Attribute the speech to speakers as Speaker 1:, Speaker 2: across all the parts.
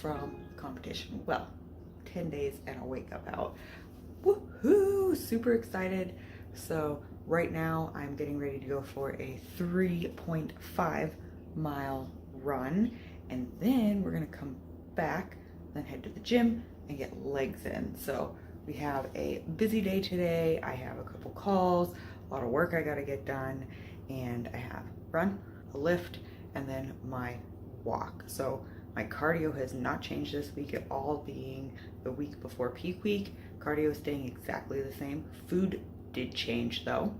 Speaker 1: from competition. Well, 10 days and a wake up out. Woohoo! Super excited. So right now I'm getting ready to go for a 3.5 mile run, and then we're gonna come back, then head to the gym and get legs in. So we have a busy day today. I have a couple calls, a lot of work I gotta get done, and I have run, a lift, and then my walk. So my cardio has not changed this week at all, being the week before peak week. Cardio is staying exactly the same. Food did change though.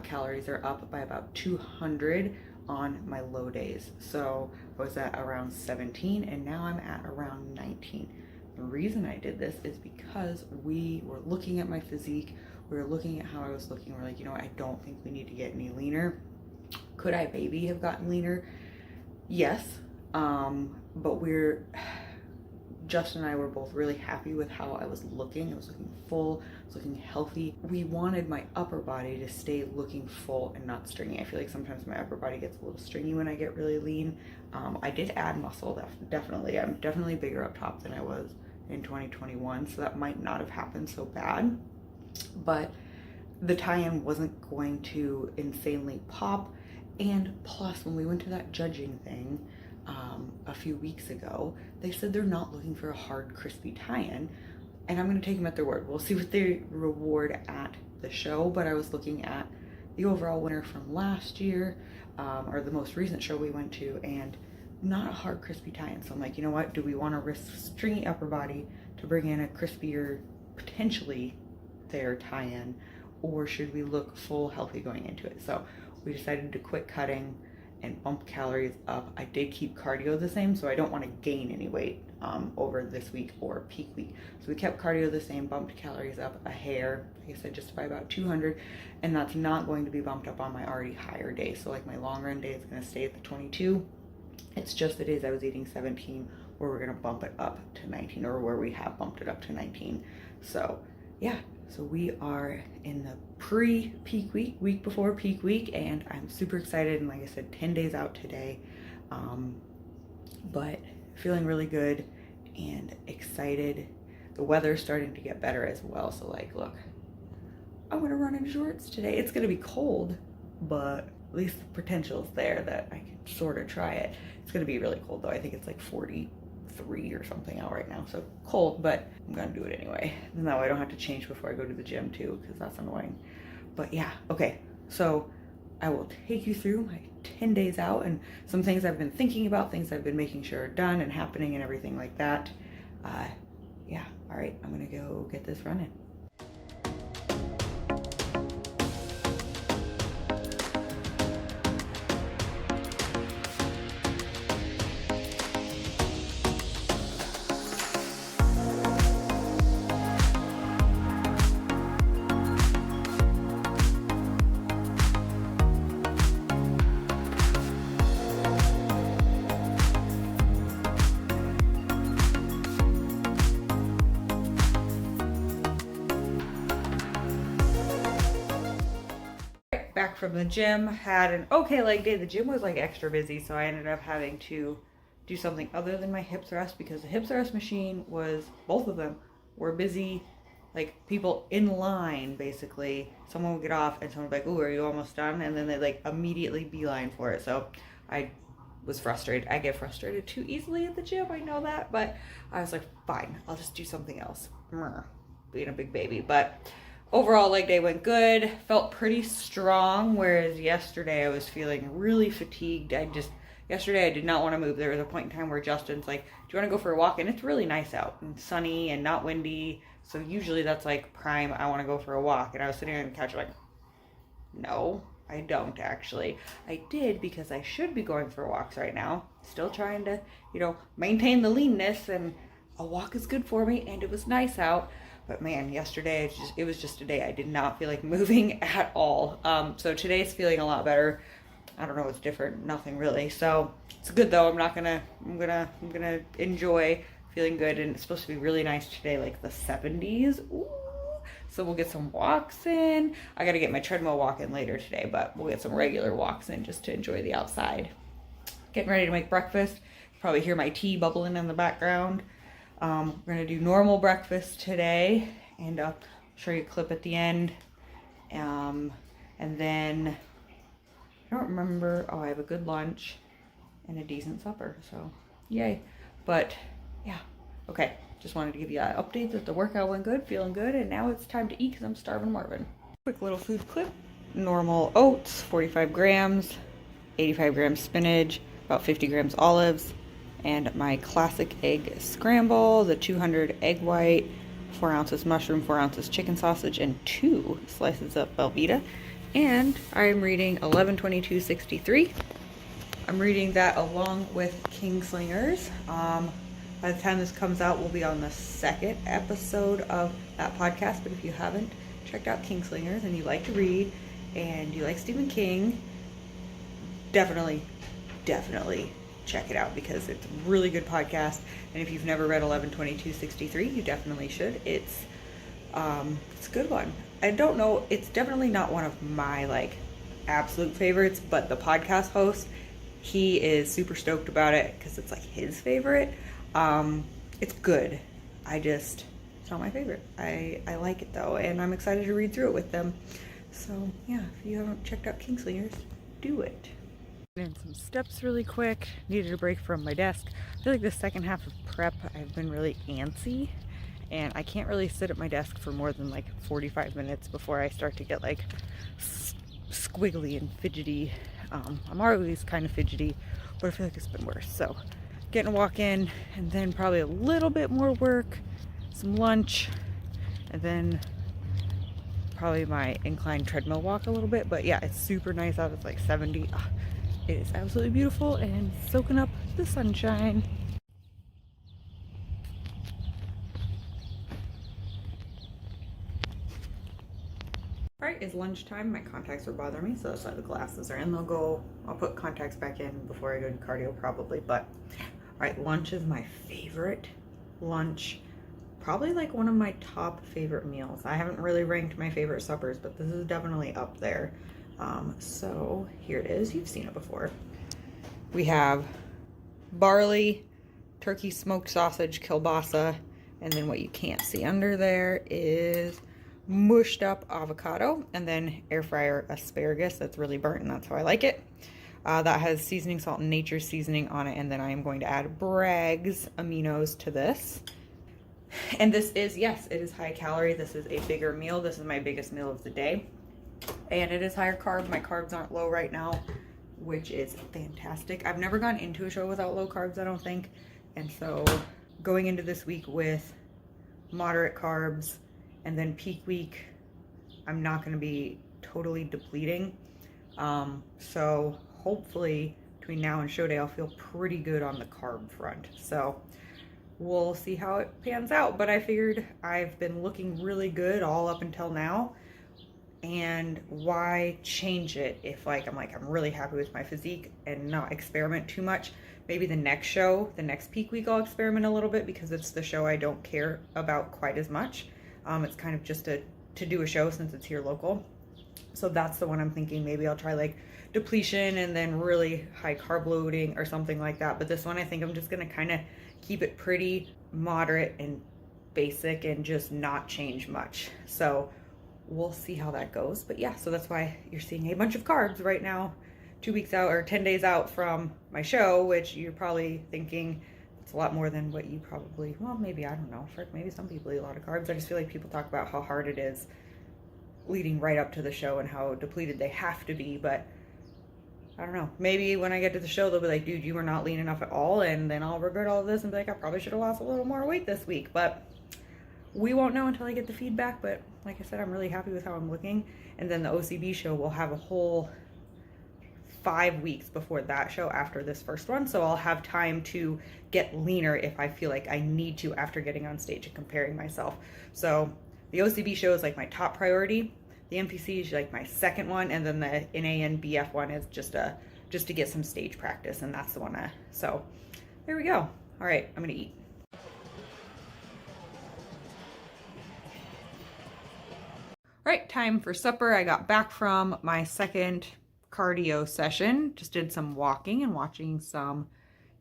Speaker 1: Calories are up by about 200 on my low days. So I was at around 17 and now I'm at around 19. The reason I did this is because we were looking at my physique. We were looking at how I was looking. We're like, you know, I don't think we need to get any leaner. Could I maybe have gotten leaner? Yes. But Justin and I were both really happy with how I was looking. I was looking full, I was looking healthy. We wanted my upper body to stay looking full and not stringy. I feel like sometimes my upper body gets a little stringy when I get really lean. I did add muscle, definitely. I'm definitely bigger up top than I was in 2021, so that might not have happened so bad. But the tie-in wasn't going to insanely pop. And plus, when we went to that judging thing, a few weeks ago, they said they're not looking for a hard, crispy tie-in, and I'm going to take them at their word. We'll see what they reward at the show, but I was looking at the overall winner from last year, or the most recent show we went to, and not a hard, crispy tie-in. So I'm like, you know what? Do we want to risk stringy upper body to bring in a crispier, potentially there tie-in, or should we look full, healthy going into it? So we decided to quit cutting and bump calories up. I did keep cardio the same, so I don't want to gain any weight over this week or peak week. So we kept cardio the same, bumped calories up a hair, like I said, just by about 200, and that's not going to be bumped up on my already higher day. So like my long run day is going to stay at the 22. It's just the days I was eating 17 where we're going to bump it up to 19, or where we have bumped it up to 19. So yeah, so we are in the pre-peak week, week before peak week, and I'm super excited. And like I said, 10 days out today, but feeling really good and excited. The weather's starting to get better as well. So like, look, I'm gonna run in shorts today. It's gonna be cold, but at least the potential's there that I can sort of try it. It's gonna be really cold though. I think it's like 43 or something out right now, so cold, but I'm gonna do it anyway. And that way I don't have to change before I go to the gym too, because that's annoying. But yeah, okay, so I will take you through my 10 days out and some things I've been thinking about, things I've been making sure are done and happening and everything like that. Yeah, all right, I'm gonna go get this running. Back from the gym, had an okay leg day. The gym was like extra busy, so I ended up having to do something other than my hip thrust, because the hip thrust machine was, both of them were busy, like people in line basically. Someone would get off and someone would be like, "Ooh, are you almost done?" And then they like immediately beeline for it. So I was frustrated. I get frustrated too easily at the gym, I know that, but I was like, fine, I'll just do something else. Being a big baby. But overall, leg day went good, felt pretty strong, whereas yesterday I was feeling really fatigued. Yesterday I did not want to move. There was a point in time where Justin's like, "Do you want to go for a walk?" And it's really nice out and sunny and not windy. So usually that's like prime, I want to go for a walk. And I was sitting on the couch like, no, I don't actually. I did because I should be going for walks right now. Still trying to, maintain the leanness, and a walk is good for me, and it was nice out. But man, yesterday, it was just a day I did not feel like moving at all. So today's feeling a lot better. I don't know what's different, nothing really. So it's good though. I'm gonna enjoy feeling good, and it's supposed to be really nice today, like the 70s. Ooh. So we'll get some walks in. I gotta get my treadmill walk in later today, but we'll get some regular walks in just to enjoy the outside. Getting ready to make breakfast. Probably hear my tea bubbling in the background. We're gonna do normal breakfast today, and I'll show you a clip at the end. And then I don't remember. Oh, I have a good lunch and a decent supper, so yay. But yeah, okay. Just wanted to give you an update that the workout went good, feeling good, and now it's time to eat because I'm starving Marvin. Quick little food clip. Normal oats, 45 grams, 85 grams spinach, about 50 grams olives, and my classic egg scramble, the 200 egg white, 4 ounces mushroom, 4 ounces chicken sausage, and 2 slices of Velveeta. And I'm reading 11/22/63. I'm reading that along with Kingslingers. By the time this comes out, we'll be on the 2nd episode of that podcast. But if you haven't checked out Kingslingers and you like to read and you like Stephen King, definitely check it out because it's a really good podcast. And if you've never read 11/22/63, you definitely should. It's a good one. I don't know, it's definitely not one of my like absolute favorites, but the podcast host, he is super stoked about it because it's like his favorite. It's good. It's not my favorite. I like it though, and I'm excited to read through it with them. So yeah, if you haven't checked out Kingslingers, do it. In some steps really quick. Needed a break from my desk. I feel like the second half of prep I've been really antsy, and I can't really sit at my desk for more than like 45 minutes before I start to get like squiggly and fidgety. I'm always kind of fidgety, but I feel like it's been worse. So getting a walk in, and then probably a little bit more work, some lunch, and then probably my inclined treadmill walk a little bit. But yeah, it's super nice out. It's like 70. It is absolutely beautiful and soaking up the sunshine. Alright, it's lunchtime. My contacts were bothering me, so that's why the glasses are in. I'll put contacts back in before I go to cardio probably, but alright, lunch is my favorite lunch. Probably like one of my top favorite meals. I haven't really ranked my favorite suppers, but this is definitely up there. So here it is. You've seen it before. We have barley, turkey smoked sausage, kielbasa, and then what you can't see under there is mushed up avocado, and then air fryer asparagus that's really burnt, and that's how I like it. That has seasoning salt and nature's seasoning on it, and then I am going to add Bragg's aminos to this. And this is, yes, it is high calorie. This is a bigger meal. This is my biggest meal of the day. And it is higher carb. My carbs aren't low right now, which is fantastic. I've never gone into a show without low carbs, I don't think. And so going into this week with moderate carbs, and then peak week, I'm not going to be totally depleting. So hopefully between now and show day, I'll feel pretty good on the carb front. So we'll see how it pans out. But I figured I've been looking really good all up until now. And why change it if I'm really happy with my physique and not experiment too much. Maybe the next show, the next peak week, I'll experiment a little bit because it's the show I don't care about quite as much. It's kind of just to do a show since it's here local. So that's the one I'm thinking. Maybe I'll try like depletion and then really high carb loading or something like that. But this one, I think I'm just going to kind of keep it pretty moderate and basic and just not change much. So we'll see how that goes. But yeah, so that's why you're seeing a bunch of carbs right now, 2 weeks out or 10 days out from my show, which you're probably thinking it's a lot more than what you probably, well, maybe, I don't know, maybe some people eat a lot of carbs. I just feel like people talk about how hard it is leading right up to the show and how depleted they have to be, but I don't know, maybe when I get to the show they'll be like, dude, you were not lean enough at all, and then I'll regret all of this and be like, I probably should have lost a little more weight this week. But we won't know until I get the feedback. But like I said, I'm really happy with how I'm looking. And then the OCB show will have a whole 5 weeks before that show after this first one, so I'll have time to get leaner if I feel like I need to after getting on stage and comparing myself. So the OCB show is like my top priority, the NPC is like my second one, and then the NANBF one is just to get some stage practice, and that's the one so there we go. All right, I'm gonna eat. All right, time for supper. I got back from my second cardio session, just did some walking and watching some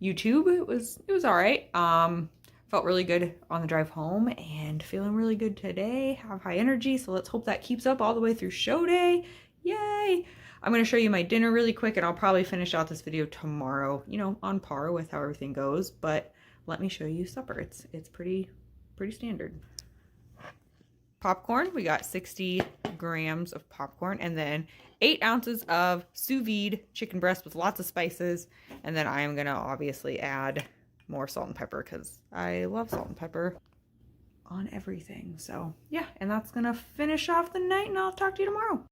Speaker 1: YouTube. It was all right. Felt really good on the drive home and feeling really good today. Have high energy, so let's hope that keeps up all the way through show day. Yay! I'm going to show you my dinner really quick, and I'll probably finish out this video tomorrow, you know, on par with how everything goes, but let me show you supper. It's pretty standard. Popcorn, we got 60 grams of popcorn, and then 8 ounces of sous vide chicken breast with lots of spices, and then I am going to obviously add more salt and pepper because I love salt and pepper on everything. So yeah, and that's going to finish off the night, and I'll talk to you tomorrow.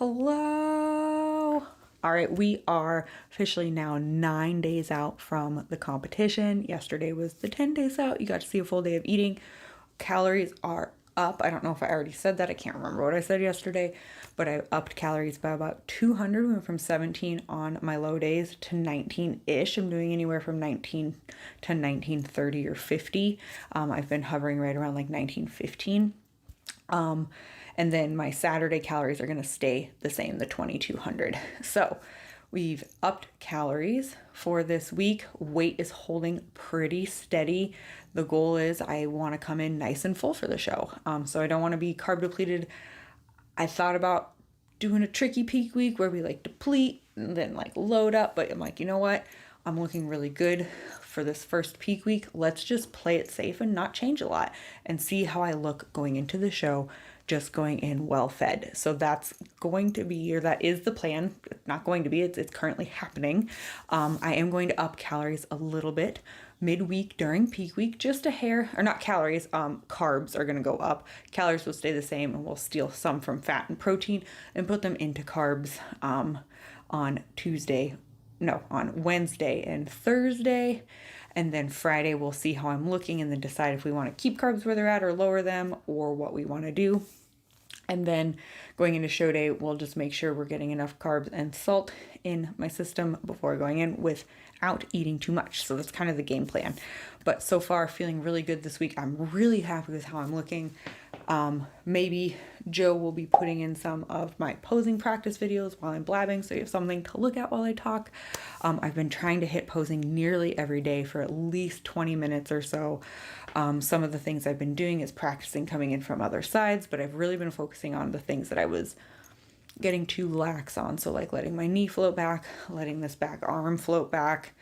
Speaker 1: Hello. All right, we are officially now 9 days out from the competition. Yesterday was the 10 days out. You got to see a full day of eating. Calories are up. I don't know if I already said that. I can't remember what I said yesterday, but I upped calories by about 200. We went from 17 on my low days to 19-ish. I'm doing anywhere from 19 to 1930 or 50. I've been hovering right around like 1915. And then my Saturday calories are going to stay the same, the 2200. So we've upped calories for this week. Weight is holding pretty steady. The goal is I want to come in nice and full for the show. So I don't want to be carb depleted. I thought about doing a tricky peak week where we like deplete and then like load up, but I'm like, you know what? I'm looking really good for this first peak week. Let's just play it safe and not change a lot and see how I look going into the show, just going in well fed. So that's going to be, or that is the plan. It's not going to be, it's currently happening. I am going to up calories a little bit midweek during peak week, just a hair, or not calories, carbs are going to go up. Calories will stay the same, and we'll steal some from fat and protein and put them into carbs on Wednesday and Thursday. And then Friday, we'll see how I'm looking and then decide if we want to keep carbs where they're at or lower them or what we want to do. And then going into show day, we'll just make sure we're getting enough carbs and salt in my system before going in without eating too much. So that's kind of the game plan. But so far, feeling really good this week. I'm really happy with how I'm looking. Maybe Joe will be putting in some of my posing practice videos while I'm blabbing, so you have something to look at while I talk. I've been trying to hit posing nearly every day for at least 20 minutes or so. Some of the things I've been doing is practicing coming in from other sides, but I've really been focusing on the things that I was getting too lax on. So like letting my knee float back, letting this back arm float back,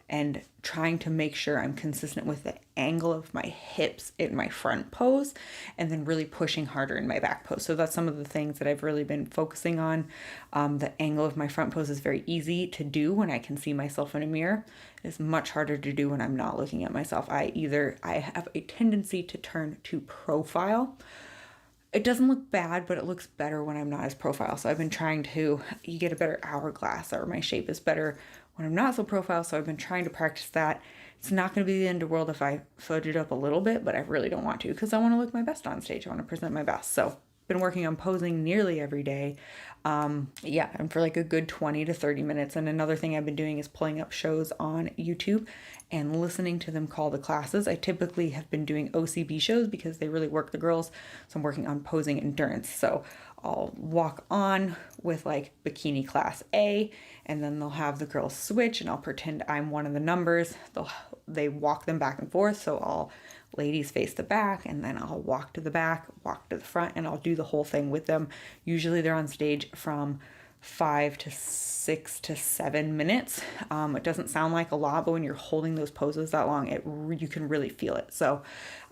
Speaker 1: and trying to make sure I'm consistent with the angle of my hips in my front pose, and then really pushing harder in my back pose. So that's some of the things that I've really been focusing on. The angle of my front pose is very easy to do when I can see myself in a mirror. It's much harder to do when I'm not looking at myself. I have a tendency to turn to profile. It doesn't look bad, but it looks better when I'm not as profile. So I've been trying to, you get a better hourglass, or my shape is better when I'm not so profile. So I've been trying to practice that. It's not going to be the end of the world if I fudge it up a little bit, but I really don't want to, because I want to look my best on stage. I want to present my best. So been working on posing nearly every day. And for like a good 20 to 30 minutes. And another thing I've been doing is pulling up shows on YouTube and listening to them call the classes. I typically have been doing OCB shows because they really work the girls. So I'm working on posing endurance. So I'll walk on with like bikini class A, and then they'll have the girls switch, and I'll pretend I'm one of the numbers. They walk them back and forth. So I'll ladies face the back, and then I'll walk to the back, walk to the front, and I'll do the whole thing with them. Usually they're on stage from 5 to 6 to 7 minutes. It doesn't sound like a lot, but when you're holding those poses that long, you can really feel it. So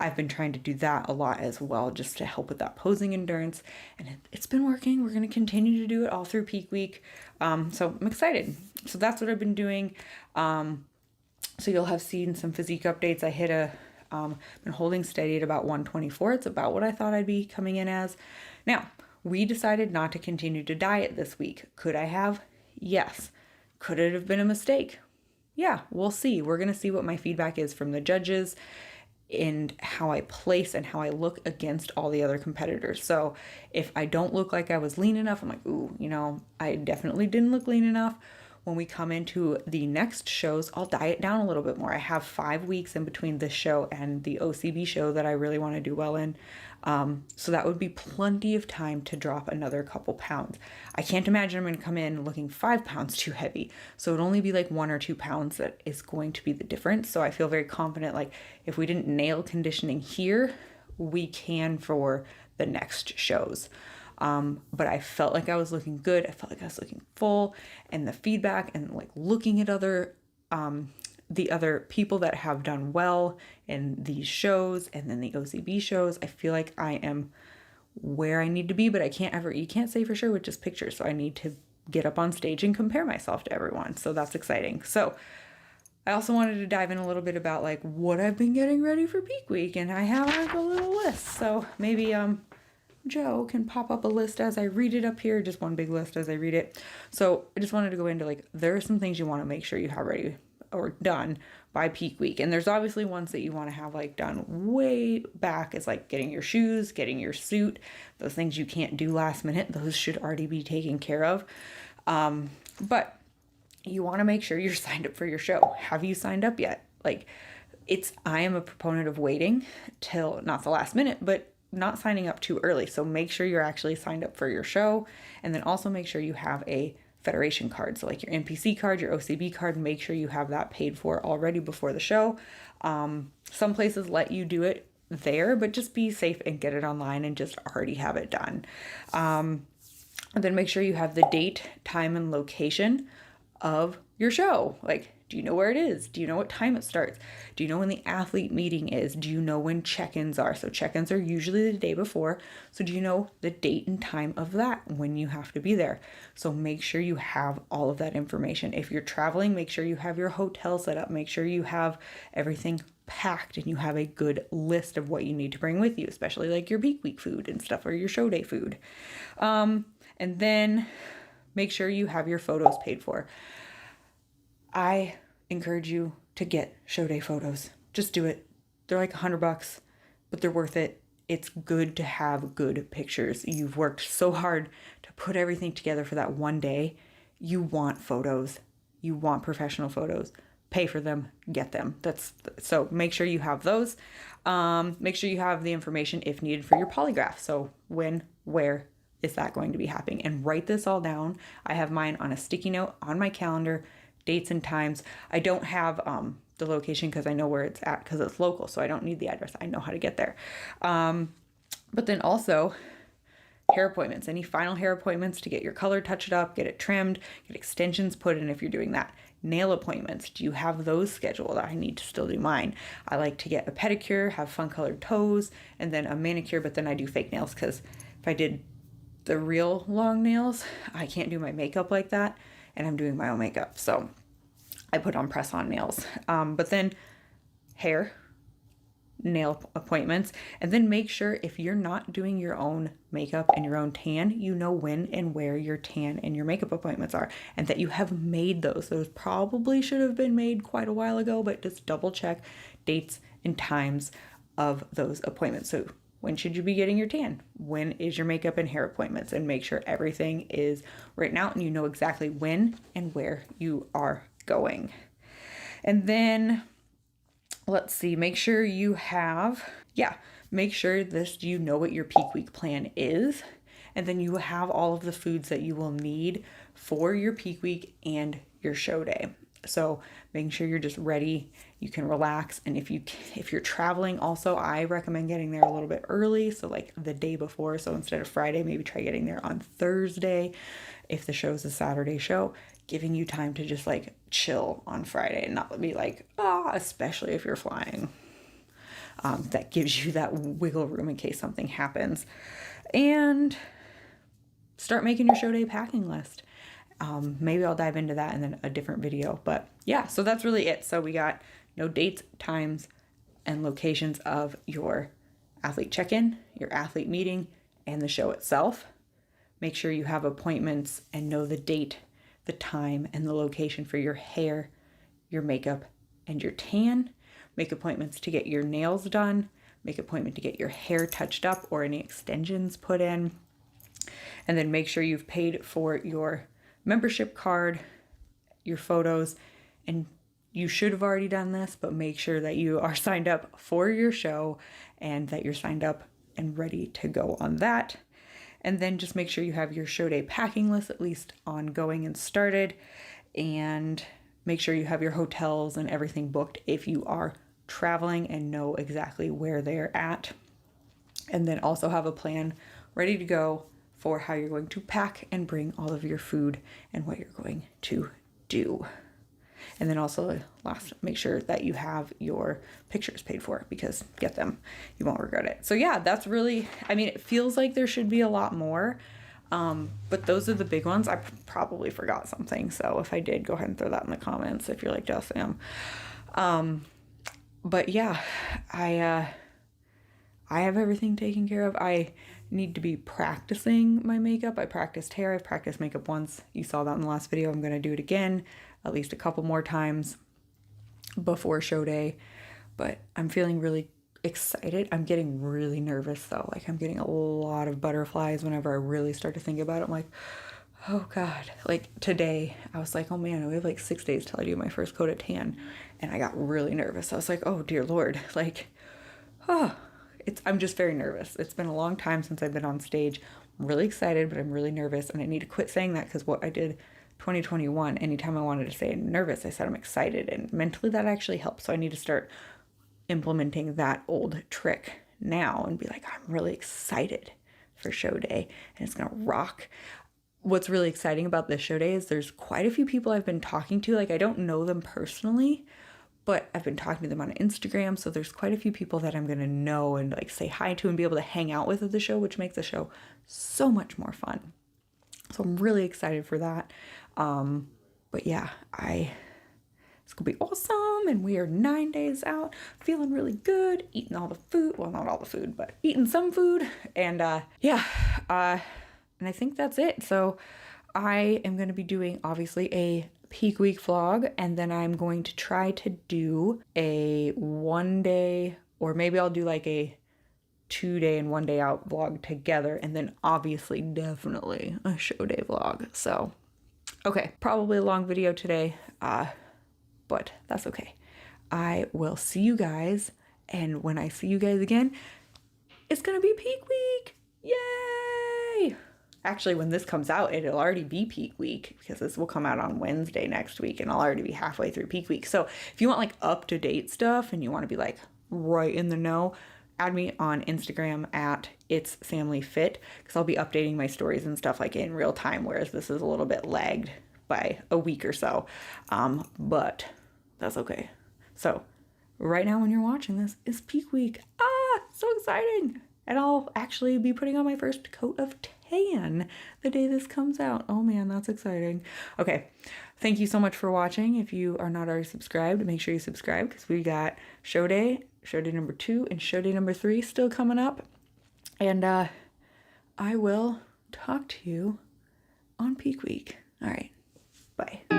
Speaker 1: I've been trying to do that a lot as well, just to help with that posing endurance, and it's been working. We're going to continue to do it all through peak week. So I'm excited. So that's what I've been doing. So you'll have seen some physique updates. I hit been holding steady at about 124. It's about what I thought I'd be coming in as. Now, we decided not to continue to diet this week. Could I have? Yes. Could it have been a mistake? Yeah, we'll see. We're going to see what my feedback is from the judges and how I place and how I look against all the other competitors. So if I don't look like I was lean enough, I'm like, ooh, I definitely didn't look lean enough. When we come into the next shows, I'll diet down a little bit more. I have 5 weeks in between this show and the OCB show that I really want to do well in. So that would be plenty of time to drop another couple pounds. I can't imagine I'm going to come in looking 5 pounds too heavy. So it'd only be like 1 or 2 pounds that is going to be the difference. So I feel very confident, like if we didn't nail conditioning here, we can for the next shows. But I felt like I was looking good. I felt like I was looking full, and the feedback and like looking at the other people that have done well in these shows and then the OCB shows, I feel like I am where I need to be, but you can't say for sure with just pictures. So I need to get up on stage and compare myself to everyone. So that's exciting. So I also wanted to dive in a little bit about like what I've been getting ready for peak week, and I have like a little list. So maybe Joe can pop up a list as I read it up here, just one big list as I read it. So I just wanted to go into like, there are some things you want to make sure you have ready or done by peak week. And there's obviously ones that you want to have like done way back. It's like getting your shoes, getting your suit, those things you can't do last minute. Those should already be taken care of. But you want to make sure you're signed up for your show. Have you signed up yet? Like I am a proponent of waiting till not the last minute, but not signing up too early. So make sure you're actually signed up for your show. And then also make sure you have a federation card. So like your NPC card, your OCB card, make sure you have that paid for already before the show. Some places let you do it there, but just be safe and get it online and just already have it done. And then make sure you have the date, time, and location of your show. Like, do you know where it is? Do you know what time it starts? Do you know when the athlete meeting is? Do you know when check-ins are? So check-ins are usually the day before. So do you know the date and time of that, when you have to be there? So make sure you have all of that information. If you're traveling, make sure you have your hotel set up. Make sure you have everything packed and you have a good list of what you need to bring with you, especially like your peak week food and stuff or your show day food. And then make sure you have your photos paid for. I encourage you to get show day photos. Just do it. They're like $100, but they're worth it. It's good to have good pictures. You've worked so hard to put everything together for that one day. You want photos. You want professional photos. Pay for them, get them. So make sure you have those. Make sure you have the information if needed for your polygraph. So when, where is that going to be happening? And write this all down. I have mine on a sticky note on my calendar, dates and times. I don't have the location because I know where it's at because it's local. So I don't need the address. I know how to get there. But then also hair appointments, any final hair appointments to get your color touched up, get it trimmed, get extensions put in if you're doing that. Nail appointments, do you have those scheduled? I need to still do mine. I like to get a pedicure, have fun colored toes, and then a manicure, but then I do fake nails because if I did the real long nails, I can't do my makeup like that, and I'm doing my own makeup. So I put on press-on nails. But then hair, nail appointments, and then make sure if you're not doing your own makeup and your own tan, you know when and where your tan and your makeup appointments are, and that you have made those. Those probably should have been made quite a while ago, but just double check dates and times of those appointments. So when should you be getting your tan? When is your makeup and hair appointments? And make sure everything is written out and you know exactly when and where you are going. And then let's see, make sure you have, make sure you know what your peak week plan is. And then you have all of the foods that you will need for your peak week and your show day. So making sure you're just ready, you can relax. And if you're traveling also, I recommend getting there a little bit early. So like the day before, so instead of Friday, maybe try getting there on Thursday. If the show's a Saturday show, giving you time to just like chill on Friday and not be like, especially if you're flying. That gives you that wiggle room in case something happens. And start making your show day packing list. Maybe I'll dive into that in then a different video, but yeah, so that's really it. So we got dates, times, and locations of your athlete check-in, your athlete meeting, and the show itself. Make sure you have appointments and know the date, the time, and the location for your hair, your makeup, and your tan. Make appointments to get your nails done. Make appointment to get your hair touched up or any extensions put in. And then make sure you've paid for your membership card, your photos, and you should have already done this, but make sure that you are signed up for your show and that you're signed up and ready to go on that. And then just make sure you have your show day packing list at least ongoing and started, and make sure you have your hotels and everything booked if you are traveling and know exactly where they're at. And then also have a plan ready to go for how you're going to pack and bring all of your food and what you're going to do. And then also last, make sure that you have your pictures paid for, because get them, you won't regret it. So yeah, that's really, it feels like there should be a lot more, but those are the big ones. I probably forgot something. So if I did, go ahead and throw that in the comments if you're like, Jess, Sam. But yeah, I have everything taken care of. I need to be practicing my makeup. I practiced hair. I've practiced makeup once. You saw that in the last video. I'm going to do it again, at least a couple more times before show day. But I'm feeling really excited. I'm getting really nervous though. Like, I'm getting a lot of butterflies whenever I really start to think about it. I'm like, oh God. Like today I was like, oh man, we have like 6 days till I do my first coat of tan. And I got really nervous. I was like, oh dear Lord. Like, oh, I'm just very nervous. It's been a long time since I've been on stage. I'm really excited, but I'm really nervous. And I need to quit saying that, because what I did 2021, anytime I wanted to say I'm nervous, I said I'm excited. And mentally that actually helps. So I need to start implementing that old trick now and be like, I'm really excited for show day and it's gonna rock. What's really exciting about this show day is there's quite a few people I've been talking to. Like, I don't know them personally, but I've been talking to them on Instagram. So there's quite a few people that I'm going to know and like say hi to and be able to hang out with at the show, which makes the show so much more fun. So I'm really excited for that. But yeah, it's going to be awesome. And we are 9 days out, feeling really good, eating all the food. Well, not all the food, but eating some food. And and I think that's it. So I am going to be doing obviously a peak week vlog, and then I'm going to try to do a 1 day, or maybe I'll do like a 2 day and 1 day out vlog together, and then obviously definitely a show day vlog. So okay, probably a long video today, but that's okay. I will see you guys, and when I see you guys again, it's gonna be peak week. Yay! Actually, when this comes out, it'll already be peak week, because this will come out on Wednesday next week, and I'll already be halfway through peak week. So if you want like up-to-date stuff and you want to be like right in the know, add me on Instagram at It's Family Fit, because I'll be updating my stories and stuff like in real time, whereas this is a little bit lagged by a week or so. But that's okay. So right now when you're watching this is peak week. So exciting. And I'll actually be putting on my first coat of tan the day this comes out. Oh man, that's exciting. Okay, thank you so much for watching. If you are not already subscribed, make sure you subscribe, because we got show day number 2, and show day number 3 still coming up. And I will talk to you on peak week. All right, bye.